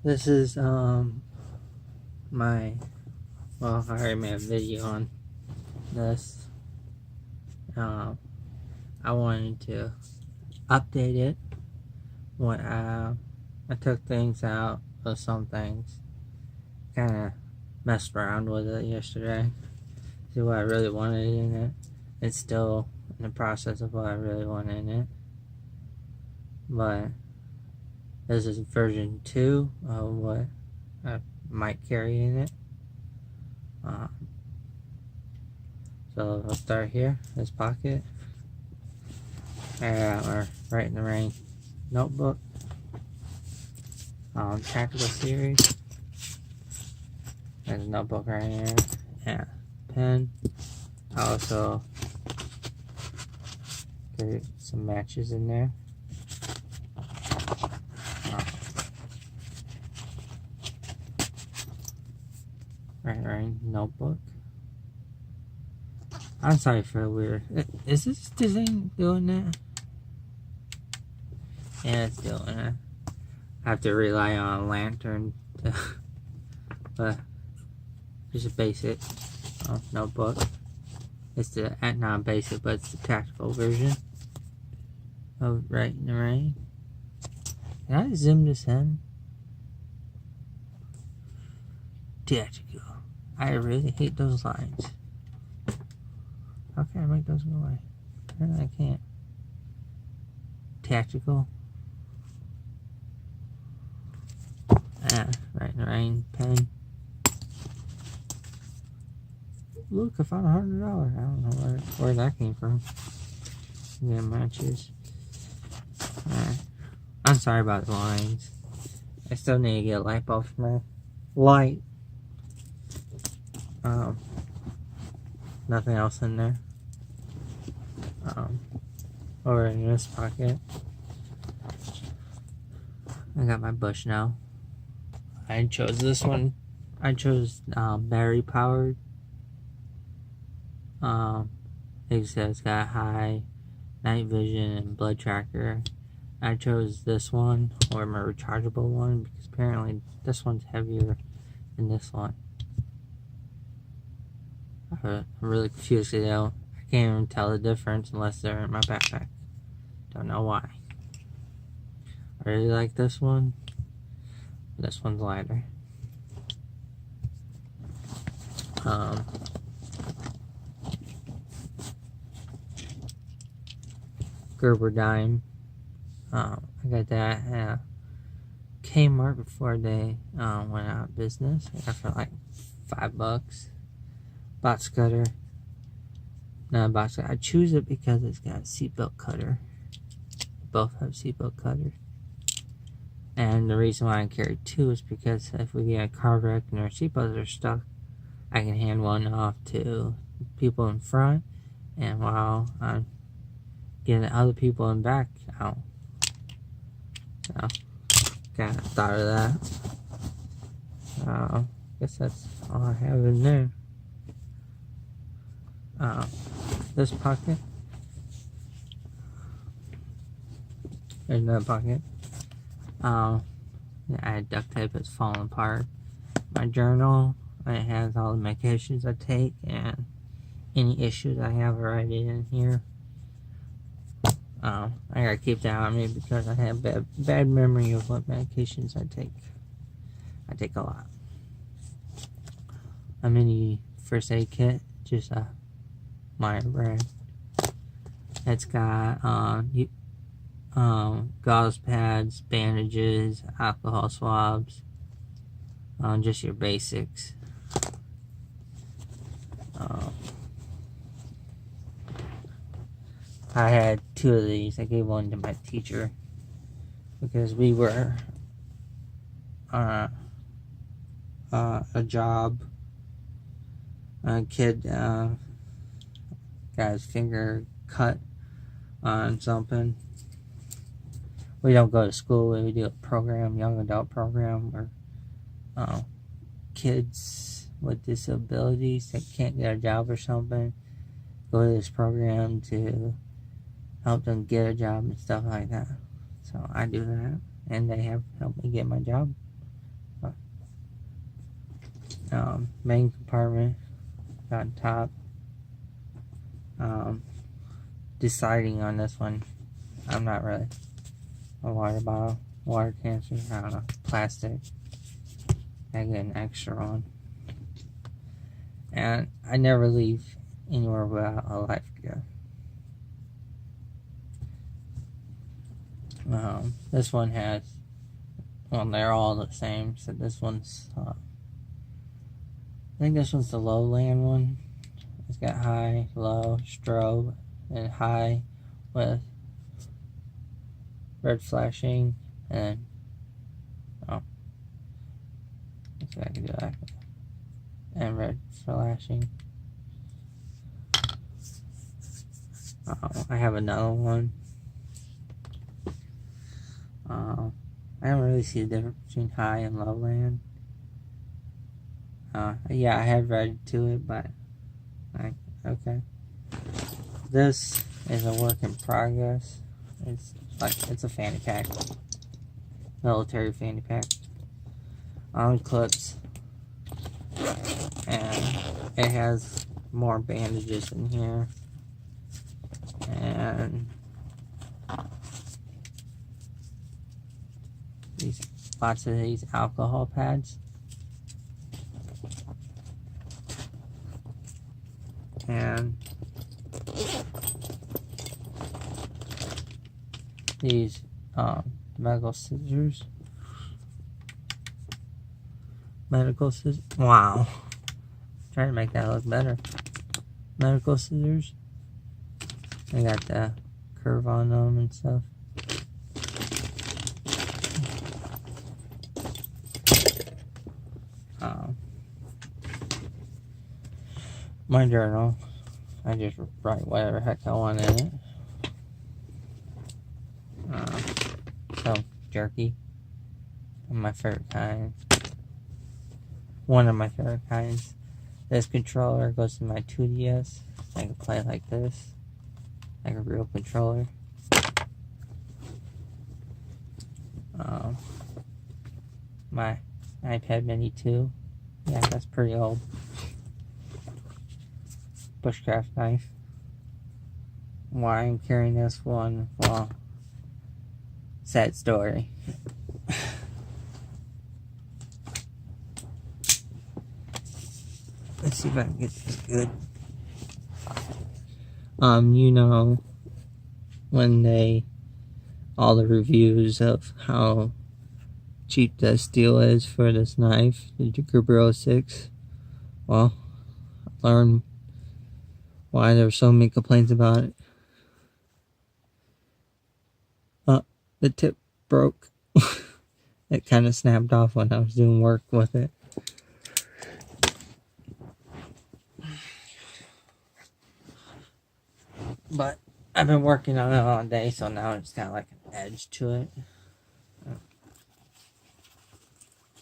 This is my well, I already made a video on this. I wanted to update it. When I took things out of some things, kind of messed around with it yesterday. See what I really wanted in it. It's still in the process of what I really want in it, but this is version 2 of what I might carry in it. So I'll start here, this pocket. Or Write in the Rain notebook. Tactical series. There's a notebook right here. Yeah, pen. I also put some matches in there. Right, notebook. I'm sorry for the weird. Is this thing doing that? Yeah, it's doing it. I have to rely on a lantern to, but just a basic notebook. It's the not basic, but it's the tactical version of Write in the Rain. Can I zoom this in? Tactical. I really hate those lines. How can I make those go away? Apparently I can't. Tactical. Write in the Rain pen. Look, I found $100. I don't know where that came from. Yeah, matches. I'm sorry about the lines. I still need to get a light bulb for my light. Nothing else in there. Over in this pocket, I got my bush now. I chose this one. I chose battery powered. It says it's got high night vision and blood tracker. I chose this one, or my rechargeable one, because apparently this one's heavier than this one. I'm really confused. I can't even tell the difference unless they're in my backpack. Don't know why. I really like this one. This one's lighter. Gerber dime. I got that at Kmart before they went out of business. I got for like $5. Box cutter. Not a box cutter. I choose it because it's got a seatbelt cutter. Both have seatbelt cutters. And the reason why I carry 2 is because if we get a car wreck and our seatbelts are stuck, I can hand one off to people in front, and while I'm getting other people in back out. So, kind of thought of that. Guess that's all I have in there. This pocket. There's another pocket. I had duct tape that's falling apart. My journal, it has all the medications I take and any issues I have right in here. I gotta keep that on me because I have bad memory of what medications I take. I take a lot. A mini first aid kit, just a minor brand. It's got gauze pads, bandages, alcohol swabs, just your basics. I had 2 of these. I gave one to my teacher because we were a job. A kid got his finger cut on something. We don't go to school. We do a program, young adult program, where kids with disabilities that can't get a job or something go to this program to help them get a job and stuff like that. So I do that, and they have helped me get my job. Main compartment on top. Deciding on this one, I'm not really. A water bottle, water canister, I don't know, plastic. I get an extra one. And I never leave anywhere without a life gear. This one has, well, they're all the same, so this one's, I think this one's the lowland one. It's got high, low, strobe, and high with red flashing, and let's see if I can do that, and red flashing. I have another one. I don't really see the difference between high and lowland. Yeah, I had red to it, but okay. This is a work in progress. It's a fanny pack, military fanny pack. Clips, and it has more bandages in here, and lots of these alcohol pads, and these medical scissors. Wow, trying to make that look better. Medical scissors. They got the curve on them and stuff. My journal. I just write whatever heck I want in it. Some jerky. My favorite kind. One of my favorite kinds. This controller goes to my 2DS. I can play like this. Like a real controller. My iPad Mini 2. Yeah, that's pretty old. Bushcraft knife. Why I'm carrying this one? Well, sad story. Let's see if I can get this good. You know, when all the reviews of how cheap the steel is for this knife, the Jacobro 06. Well, I learned why there were so many complaints about it. The tip broke. It kind of snapped off when I was doing work with it. But I've been working on it all day, so now it's got like an edge to it.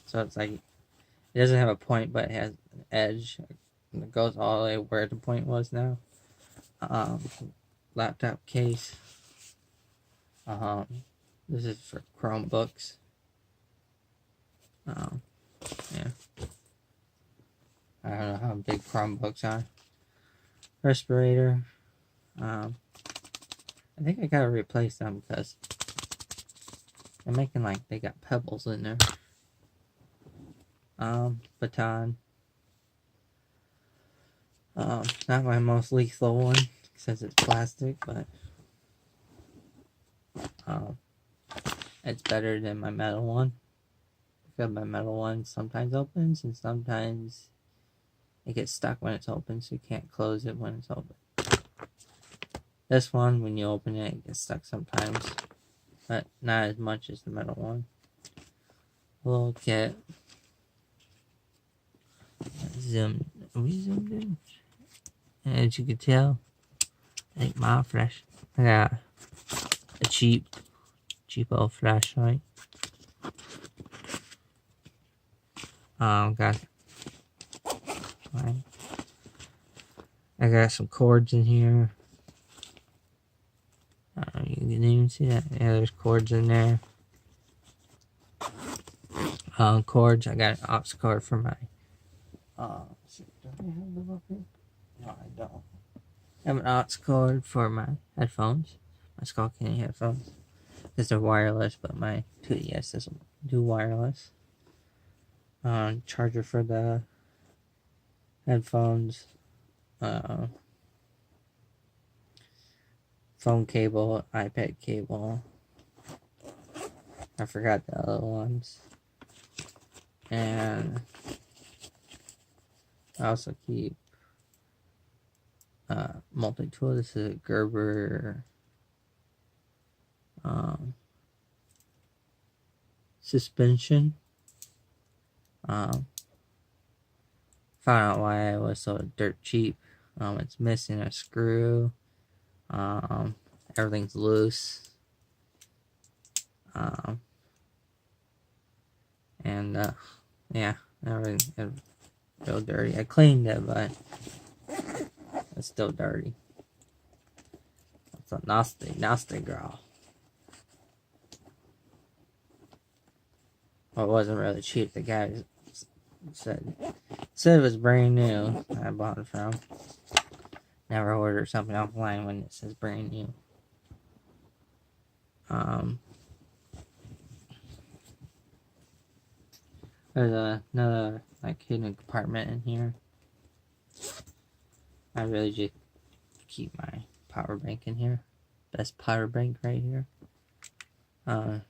So it's like, it doesn't have a point, but it has an edge. It goes all the way where the point was now. Laptop case. This is for Chromebooks. Yeah. I don't know how big Chromebooks are. Respirator. I think I gotta replace them because they're making like they got pebbles in there. Baton. Not my most lethal one since it's plastic, but it's better than my metal one. Because my metal one sometimes opens and sometimes it gets stuck when it's open, so you can't close it when it's open. This one, when you open it, it gets stuck sometimes, but not as much as the metal one. A little kit. We zoomed in. As you can tell, I think my flash. I got a cheap old flashlight. I got some cords in here. You can even see that. Yeah, there's cords in there. Cords. I got an aux cord for my Do I have the woofer? No, I don't. I have an aux cord for my headphones, my Skullcandy headphones, because they're wireless, but my 2DS doesn't do wireless. Charger for the headphones, phone cable, iPad cable. I forgot the other ones. And I also keep multi-tool. This is a Gerber suspension. Found out why it was so dirt cheap. It's missing a screw. Everything's loose. And yeah, everything real dirty. I cleaned it, but it's still dirty. It's a nasty girl. Well, it wasn't really cheap. The guy said it was brand new. I bought it from. Never order something offline when it says brand new. There's another like hidden compartment in here. I really just keep my power bank in here. Best power bank right here.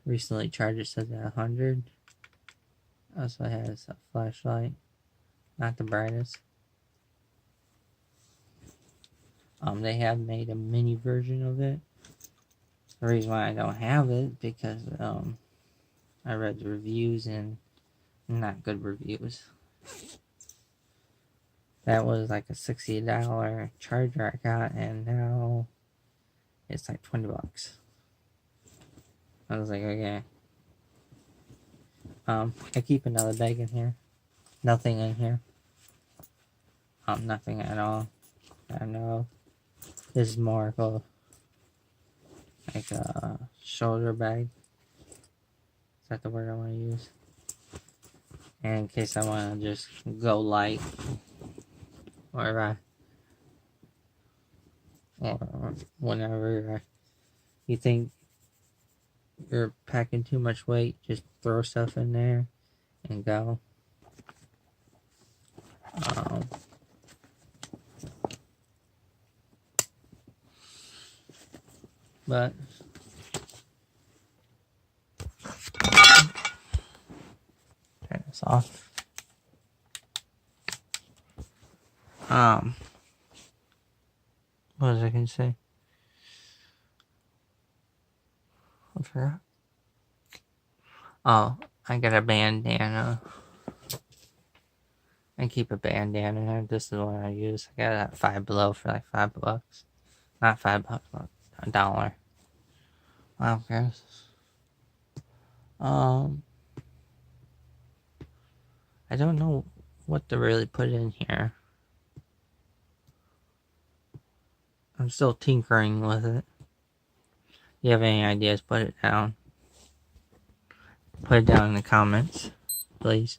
Recently charged it, says at 100. Also has a flashlight, not the brightest. They have made a mini version of it. The reason why I don't have it because I read the reviews and not good reviews. That was like a $60 charger I got, and now it's like $20. I was like, okay. I keep another bag in here. Nothing in here. Nothing at all. I know. This is more of a like a shoulder bag. Is that the word I want to use? And in case I want to just go light, or whenever you think you're packing too much weight, just throw stuff in there and go. But turn this off. What was I gonna say? I forgot. Oh, I got a bandana. I keep a bandana. This is what I use. I got it at Five Below for like $5. Not $5, but $1. Wow, gross. I don't know what to really put in here. I'm still tinkering with it. If you have any ideas, put it down. Put it down in the comments, please.